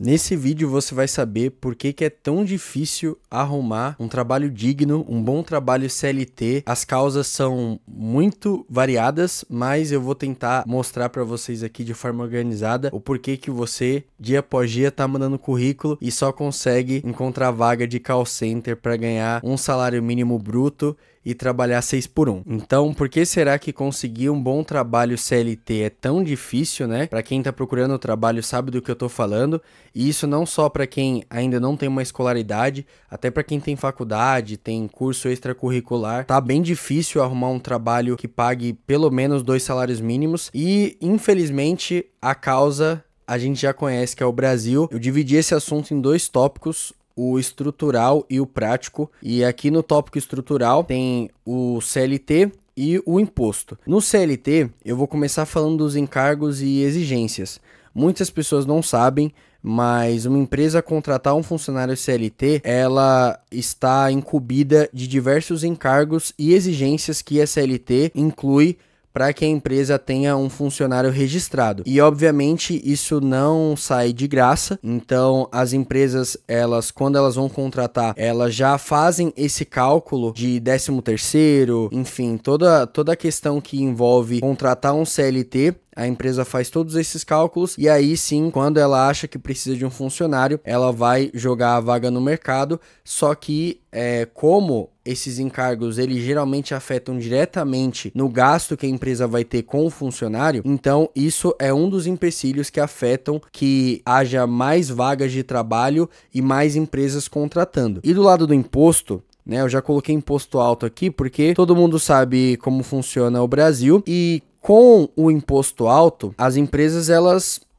Nesse vídeo você vai saber por que é tão difícil arrumar um trabalho digno, um bom trabalho CLT. As causas são muito variadas, mas eu vou tentar mostrar para vocês aqui de forma organizada o porquê que você, dia após dia, tá mandando currículo e só consegue encontrar vaga de call center para ganhar um salário mínimo bruto e trabalhar 6 por 1. Então, por que será que conseguir um bom trabalho CLT é tão difícil, né? Para quem tá procurando trabalho sabe do que eu tô falando, e isso não só para quem ainda não tem uma escolaridade, até para quem tem faculdade, tem curso extracurricular, tá bem difícil arrumar um trabalho que pague pelo menos 2 salários mínimos e, infelizmente, a causa a gente já conhece, que é o Brasil. Eu dividi esse assunto em 2 tópicos, o estrutural e o prático, e aqui no tópico estrutural tem o CLT e o imposto. No CLT, eu vou começar falando dos encargos e exigências. Muitas pessoas não sabem, mas uma empresa contratar um funcionário CLT, ela está incumbida de diversos encargos e exigências que a CLT inclui para que a empresa tenha um funcionário registrado. E obviamente isso não sai de graça, então as empresas, quando elas vão contratar, elas já fazem esse cálculo de 13º, enfim, toda a questão que envolve contratar um CLT. A empresa faz todos esses cálculos e aí sim, quando ela acha que precisa de um funcionário, ela vai jogar a vaga no mercado. Só que como esses encargos eles geralmente afetam diretamente no gasto que a empresa vai ter com o funcionário, então isso é um dos empecilhos que afetam que haja mais vagas de trabalho e mais empresas contratando. E do lado do imposto, né, eu já coloquei imposto alto aqui porque todo mundo sabe como funciona o Brasil, e com o imposto alto,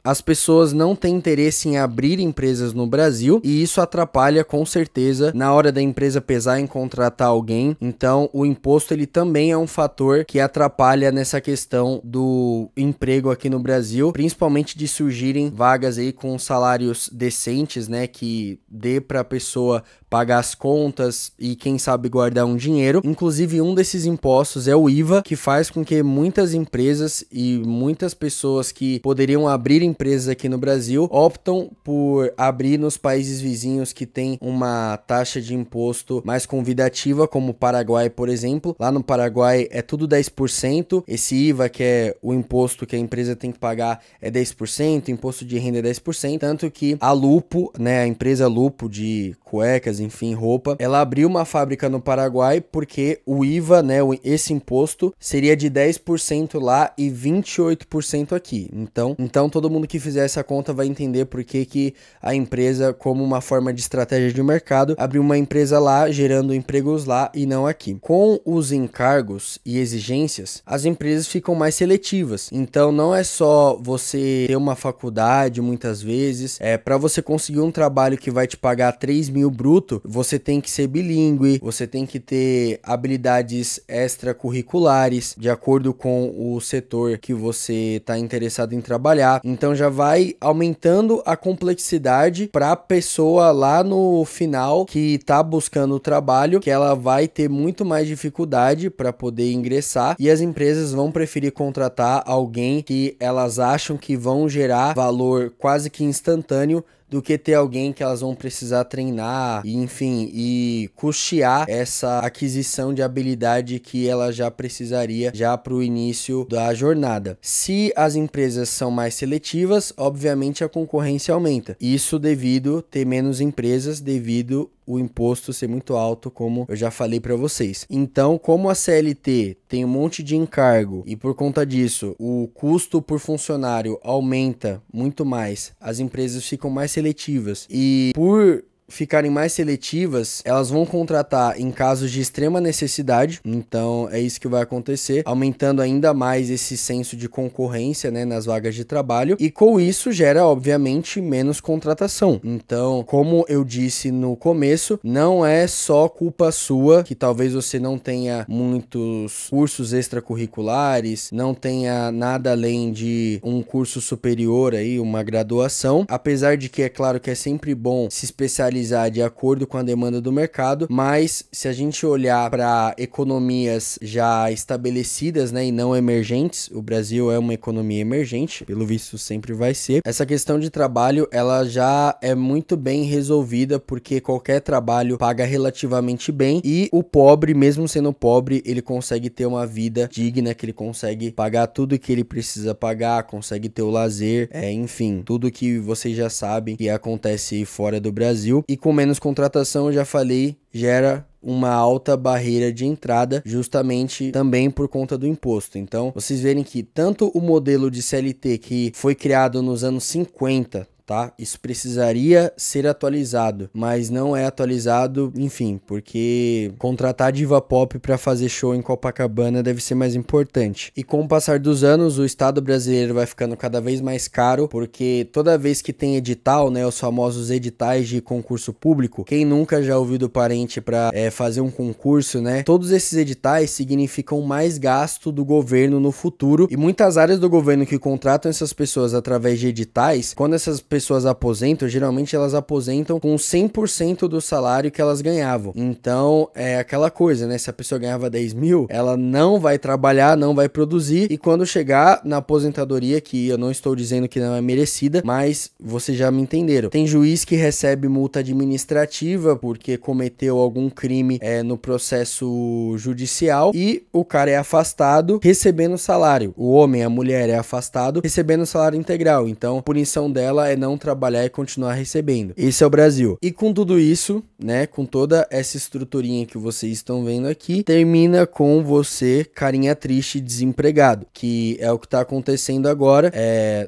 as pessoas não têm interesse em abrir empresas no Brasil e isso atrapalha com certeza na hora da empresa pesar em contratar alguém. Então o imposto ele também é um fator que atrapalha nessa questão do emprego aqui no Brasil, principalmente de surgirem vagas aí com salários decentes, né, que dê para a pessoa pagar as contas e quem sabe guardar um dinheiro. Inclusive um desses impostos é o IVA, que faz com que muitas empresas e muitas pessoas que poderiam abrir empresas aqui no Brasil optam por abrir nos países vizinhos que tem uma taxa de imposto mais convidativa, como o Paraguai, por exemplo. Lá no Paraguai é tudo 10%, esse IVA, que é o imposto que a empresa tem que pagar, é 10%, imposto de renda é 10%, tanto que a Lupo, né, a empresa Lupo de cuecas, enfim, roupa, ela abriu uma fábrica no Paraguai porque o IVA, né, esse imposto seria de 10% lá e 28% aqui. Então todo mundo que fizer essa conta vai entender por que a empresa, como uma forma de estratégia de mercado, abriu uma empresa lá, gerando empregos lá e não aqui. Com os encargos e exigências, as empresas ficam mais seletivas. Então não é só você ter uma faculdade, muitas vezes, para você conseguir um trabalho que vai te pagar 3 mil bruto, você tem que ser bilíngue, você tem que ter habilidades extracurriculares, de acordo com o setor que você está interessado em trabalhar. Então já vai aumentando a complexidade para a pessoa lá no final que está buscando o trabalho, que ela vai ter muito mais dificuldade para poder ingressar, e as empresas vão preferir contratar alguém que elas acham que vão gerar valor quase que instantâneo do que ter alguém que elas vão precisar treinar e, enfim, e custear essa aquisição de habilidade que ela já precisaria já para o início da jornada. Se as empresas são mais seletivas, obviamente a concorrência aumenta. Isso devido ter menos empresas, devido o imposto ser muito alto, como eu já falei para vocês. Então, como a CLT tem um monte de encargo e por conta disso o custo por funcionário aumenta muito mais, as empresas ficam mais seletivas e por ficarem mais seletivas, elas vão contratar em casos de extrema necessidade. Então é isso que vai acontecer, aumentando ainda mais esse senso de concorrência, né, nas vagas de trabalho, e com isso gera obviamente menos contratação. Então, como eu disse no começo, não é só culpa sua que talvez você não tenha muitos cursos extracurriculares, não tenha nada além de um curso superior aí, uma graduação, apesar de que é claro que é sempre bom se especializar atualizar de acordo com a demanda do mercado, mas se a gente olhar para economias já estabelecidas, né, e não emergentes, o Brasil é uma economia emergente, pelo visto sempre vai ser, essa questão de trabalho, ela já é muito bem resolvida, porque qualquer trabalho paga relativamente bem, e o pobre, mesmo sendo pobre, ele consegue ter uma vida digna, que ele consegue pagar tudo que ele precisa pagar, consegue ter o lazer, enfim, tudo que vocês já sabem que acontece fora do Brasil. E com menos contratação, eu já falei, gera uma alta barreira de entrada, justamente também por conta do imposto. Então, vocês verem que tanto o modelo de CLT que foi criado nos anos 50, tá? Isso precisaria ser atualizado, mas não é atualizado, enfim, porque contratar diva pop para fazer show em Copacabana deve ser mais importante. E com o passar dos anos, o Estado brasileiro vai ficando cada vez mais caro, porque toda vez que tem edital, né, os famosos editais de concurso público, quem nunca já ouviu do parente para fazer um concurso, né? Todos esses editais significam mais gasto do governo no futuro, e muitas áreas do governo que contratam essas pessoas através de editais, quando essas pessoas aposentam, geralmente elas aposentam com 100% do salário que elas ganhavam. Então, é aquela coisa, né? Se a pessoa ganhava 10 mil, ela não vai trabalhar, não vai produzir, e quando chegar na aposentadoria, que eu não estou dizendo que não é merecida, mas vocês já me entenderam. Tem juiz que recebe multa administrativa porque cometeu algum crime no processo judicial, e o cara é afastado recebendo salário. O homem, a mulher é afastado recebendo salário integral. Então, a punição dela é não trabalhar e continuar recebendo. Esse é o Brasil. E com tudo isso, né, com toda essa estruturinha que vocês estão vendo aqui, termina com você, carinha triste, desempregado, que é o que tá acontecendo agora.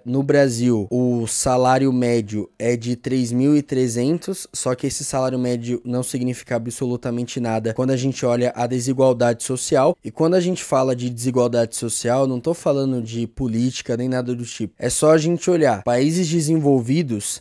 No Brasil, o salário médio é de 3.300, só que esse salário médio não significa absolutamente nada quando a gente olha a desigualdade social. E quando a gente fala de desigualdade social, não tô falando de política nem nada do tipo. É só a gente olhar países desenvolvidos,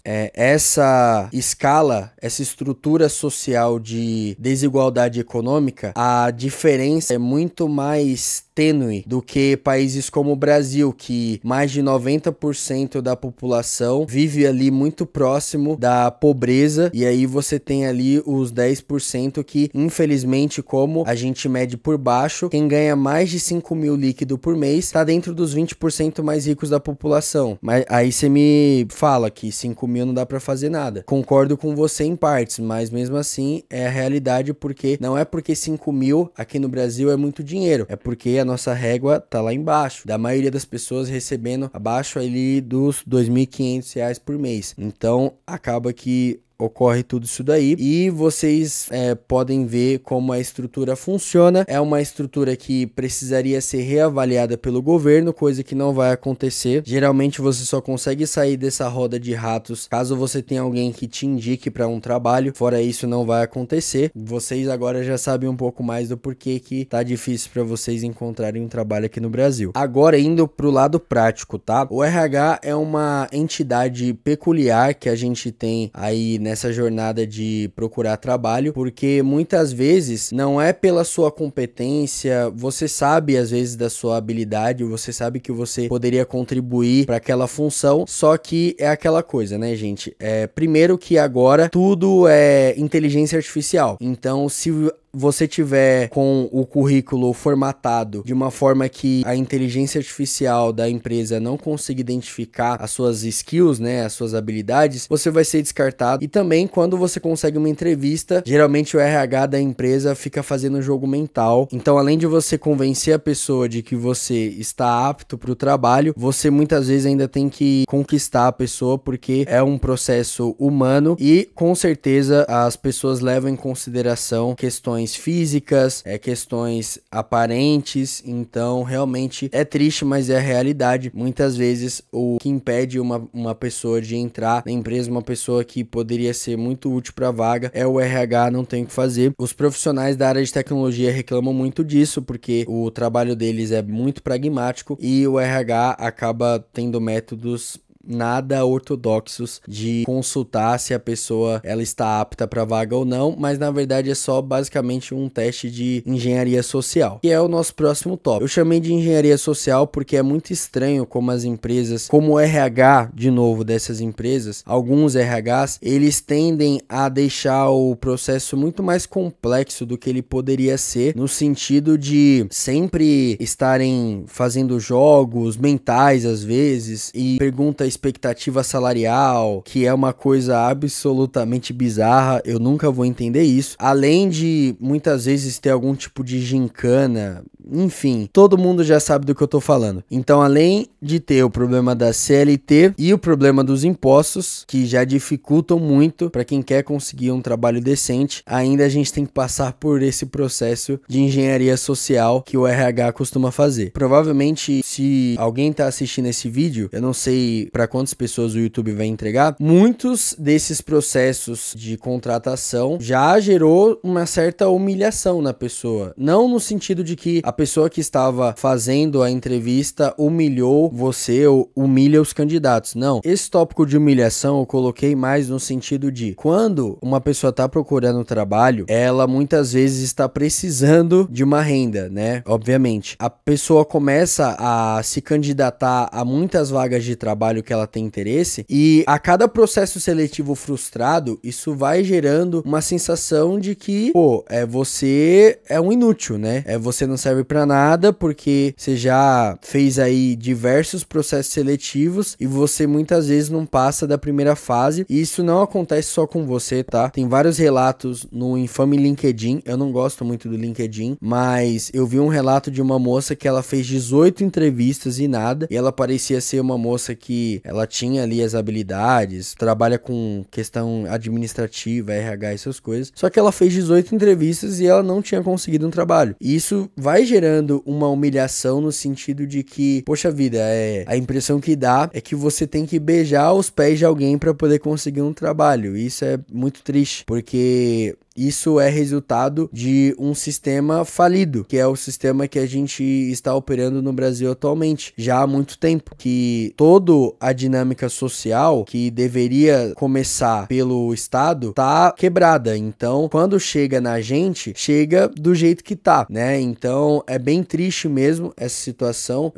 essa escala, essa estrutura social de desigualdade econômica, a diferença é muito mais tênue do que países como o Brasil, que mais de 90% da população vive ali muito próximo da pobreza, e aí você tem ali os 10% que, infelizmente, como a gente mede por baixo, quem ganha mais de 5 mil líquido por mês tá dentro dos 20% mais ricos da população. Mas aí você me fala que 5 mil não dá pra fazer nada. Concordo com você em partes, mas mesmo assim é a realidade, porque não é porque 5 mil aqui no Brasil é muito dinheiro, é porque a nossa régua tá lá embaixo, da maioria das pessoas recebendo abaixo ali dos R$ 2.500 por mês. Então acaba que ocorre tudo isso daí, e vocês podem ver como a estrutura funciona. É uma estrutura que precisaria ser reavaliada pelo governo, coisa que não vai acontecer. Geralmente você só consegue sair dessa roda de ratos caso você tenha alguém que te indique para um trabalho, fora isso não vai acontecer. Vocês agora já sabem um pouco mais do porquê que tá difícil para vocês encontrarem um trabalho aqui no Brasil. Agora, indo pro lado prático, tá? O RH é uma entidade peculiar que a gente tem aí nessa jornada de procurar trabalho, porque muitas vezes não é pela sua competência, você sabe às vezes da sua habilidade, você sabe que você poderia contribuir para aquela função, só que é aquela coisa, né, gente? Primeiro que agora tudo é inteligência artificial, então se você tiver com o currículo formatado de uma forma que a inteligência artificial da empresa não consiga identificar as suas skills, né, as suas habilidades, você vai ser descartado. E também quando você consegue uma entrevista, geralmente o RH da empresa fica fazendo um jogo mental. Então, além de você convencer a pessoa de que você está apto para o trabalho, você muitas vezes ainda tem que conquistar a pessoa, porque é um processo humano e com certeza as pessoas levam em consideração questões físicas, questões aparentes. Então realmente é triste, mas é a realidade. Muitas vezes o que impede uma pessoa de entrar na empresa, uma pessoa que poderia ser muito útil para a vaga, é o RH, não tem o que fazer. Os profissionais da área de tecnologia reclamam muito disso, porque o trabalho deles é muito pragmático e o RH acaba tendo métodos nada ortodoxos de consultar se a pessoa ela está apta para vaga ou não, mas na verdade é só basicamente um teste de engenharia social, que é o nosso próximo tópico. Eu chamei de engenharia social porque é muito estranho como as empresas, como o RH, de novo, dessas empresas, alguns RHs, eles tendem a deixar o processo muito mais complexo do que ele poderia ser, no sentido de sempre estarem fazendo jogos mentais às vezes e pergunta expectativa salarial, que é uma coisa absolutamente bizarra, eu nunca vou entender isso. Além de muitas vezes ter algum tipo de gincana, enfim, todo mundo já sabe do que eu tô falando. Então, além de ter o problema da CLT e o problema dos impostos, que já dificultam muito para quem quer conseguir um trabalho decente, ainda a gente tem que passar por esse processo de engenharia social que o RH costuma fazer. Provavelmente, se alguém tá assistindo esse vídeo, eu não sei para quantas pessoas o YouTube vai entregar, muitos desses processos de contratação já gerou uma certa humilhação na pessoa. Não no sentido de que a pessoa que estava fazendo a entrevista humilhou você ou humilha os candidatos. Não. Esse tópico de humilhação eu coloquei mais no sentido de quando uma pessoa está procurando trabalho, ela muitas vezes está precisando de uma renda, né? Obviamente. A pessoa começa a se candidatar a muitas vagas de trabalho que ela tem interesse e a cada processo seletivo frustrado, isso vai gerando uma sensação de que, pô, você é um inútil, né? Você não serve pra nada porque você já fez aí diversos processos seletivos e você muitas vezes não passa da primeira fase. E isso não acontece só com você, tá? Tem vários relatos no infame LinkedIn. Eu não gosto muito do LinkedIn, mas eu vi um relato de uma moça que ela fez 18 entrevistas e nada. E ela parecia ser uma moça que ela tinha ali as habilidades, trabalha com questão administrativa, RH, essas coisas. Só que ela fez 18 entrevistas e ela não tinha conseguido um trabalho. E isso vai gerando uma humilhação no sentido de que, poxa vida, a impressão que dá é que você tem que beijar os pés de alguém para poder conseguir um trabalho. Isso é muito triste, porque isso é resultado de um sistema falido, que é o sistema que a gente está operando no Brasil atualmente, já há muito tempo, que toda a dinâmica social que deveria começar pelo Estado tá quebrada. Então, quando chega na gente, chega do jeito que tá, né? Então, é bem triste mesmo essa situação,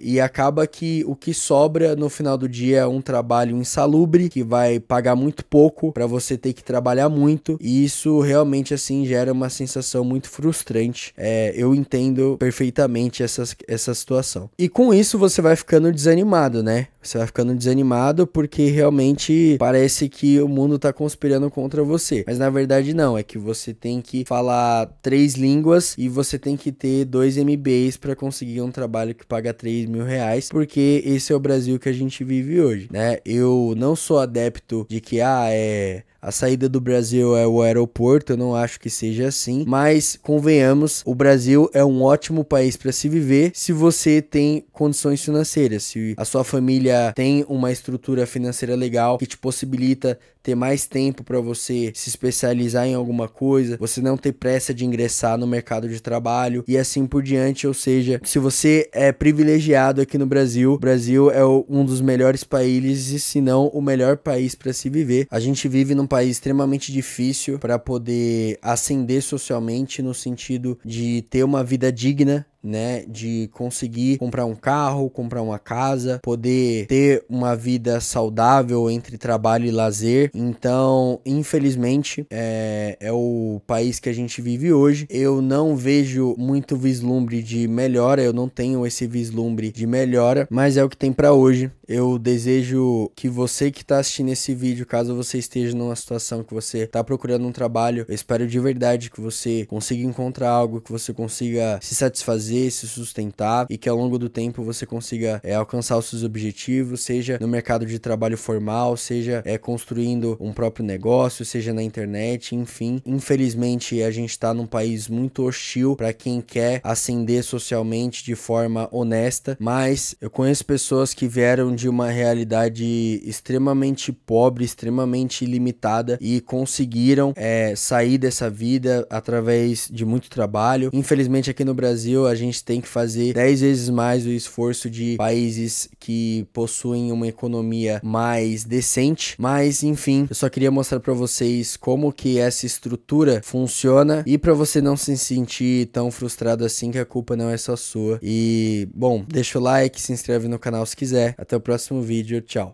e acaba que o que sobra no final do dia é um trabalho insalubre, que vai pagar muito pouco para você ter que trabalhar muito, e isso realmente assim gera uma sensação muito frustrante. Eu entendo perfeitamente essa situação. E com isso você vai ficando desanimado, né? Você vai ficando desanimado porque realmente parece que o mundo tá conspirando contra você. Mas na verdade não, é que você tem que falar 3 línguas e você tem que ter 2 MBAs para conseguir um trabalho que paga R$3.000, porque esse é o Brasil que a gente vive hoje, né? Eu não sou adepto de que a saída do Brasil é o aeroporto, eu não acho que seja assim, mas convenhamos, o Brasil é um ótimo país para se viver se você tem condições financeiras, se a sua família tem uma estrutura financeira legal que te possibilita ter mais tempo para você se especializar em alguma coisa, você não ter pressa de ingressar no mercado de trabalho e assim por diante. Ou seja, se você é privilegiado aqui no Brasil, o Brasil é um dos melhores países, se não o melhor país para se viver. A gente vive num país extremamente difícil para poder ascender socialmente, no sentido de ter uma vida digna, né, de conseguir comprar um carro, comprar uma casa, poder ter uma vida saudável entre trabalho e lazer. Então, infelizmente, é o país que a gente vive hoje. Eu não vejo muito vislumbre de melhora, eu não tenho esse vislumbre de melhora, mas é o que tem para hoje. Eu desejo que você que está assistindo esse vídeo, caso você esteja numa situação que você está procurando um trabalho, eu espero de verdade que você consiga encontrar algo, que você consiga se satisfazer, se sustentar e que ao longo do tempo você consiga alcançar os seus objetivos, seja no mercado de trabalho formal, seja construindo um próprio negócio, seja na internet, enfim. Infelizmente a gente está num país muito hostil para quem quer ascender socialmente de forma honesta, mas eu conheço pessoas que vieram de uma realidade extremamente pobre, extremamente limitada e conseguiram sair dessa vida através de muito trabalho. Infelizmente aqui no Brasil a a gente tem que fazer 10 vezes mais o esforço de países que possuem uma economia mais decente. Mas, enfim, eu só queria mostrar pra vocês como que essa estrutura funciona e pra você não se sentir tão frustrado assim, que a culpa não é só sua. E, bom, deixa o like, se inscreve no canal se quiser. Até o próximo vídeo, tchau.